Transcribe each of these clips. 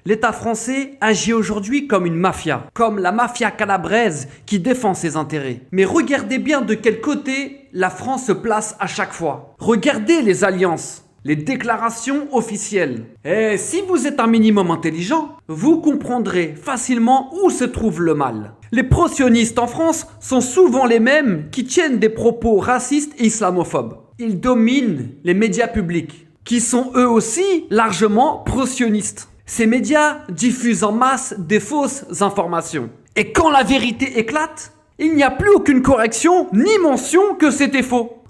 L'État français agit aujourd'hui comme une mafia, comme la mafia calabraise qui défend ses intérêts. Mais regardez bien de quel côté la France se place à chaque fois. Regardez les alliances, les déclarations officielles. Et si vous êtes un minimum intelligent, vous comprendrez facilement où se trouve le mal. Les pro-sionistes en France sont souvent les mêmes qui tiennent des propos racistes et islamophobes. Ils dominent les médias publics, qui sont eux aussi largement pro-sionistes. Ces médias diffusent en masse des fausses informations. Et quand la vérité éclate, il n'y a plus aucune correction ni mention que c'était faux.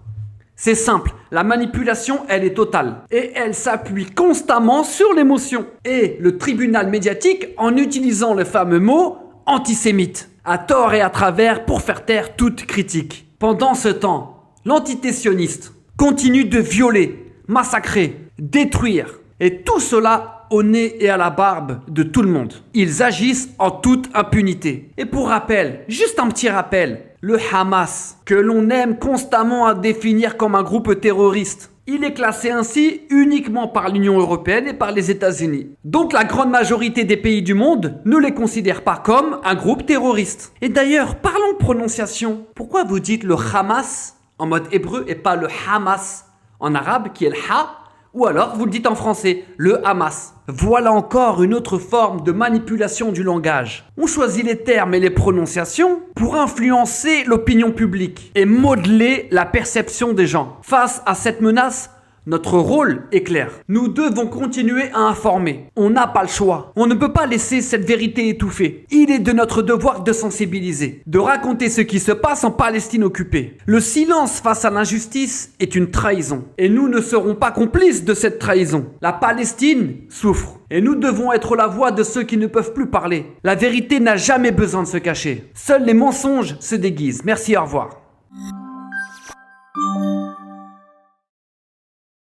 C'est simple, la manipulation, elle est totale. Et elle s'appuie constamment sur l'émotion. Et le tribunal médiatique en utilisant le fameux mot antisémite, à tort et à travers pour faire taire toute critique. Pendant ce temps, l'entité sioniste continue de violer, massacrer, détruire. Et tout cela au nez et à la barbe de tout le monde. Ils agissent en toute impunité. Et pour rappel, juste un petit rappel, le Hamas, que l'on aime constamment à définir comme un groupe terroriste, il est classé ainsi uniquement par l'Union européenne et par les États-Unis. Donc la grande majorité des pays du monde ne les considère pas comme un groupe terroriste. Et d'ailleurs, parlons prononciation. Pourquoi vous dites le Hamas en mode hébreu et pas le Hamas en arabe qui est le Ha? Ou alors vous le dites en français, le Hamas. Voilà encore une autre forme de manipulation du langage. On choisit les termes et les prononciations pour influencer l'opinion publique et modeler la perception des gens. Face à cette menace, notre rôle est clair. Nous devons continuer à informer. On n'a pas le choix. On ne peut pas laisser cette vérité étouffer. Il est de notre devoir de sensibiliser, de raconter ce qui se passe en Palestine occupée. Le silence face à l'injustice est une trahison. Et nous ne serons pas complices de cette trahison. La Palestine souffre. Et nous devons être la voix de ceux qui ne peuvent plus parler. La vérité n'a jamais besoin de se cacher. Seuls les mensonges se déguisent. Merci, au revoir.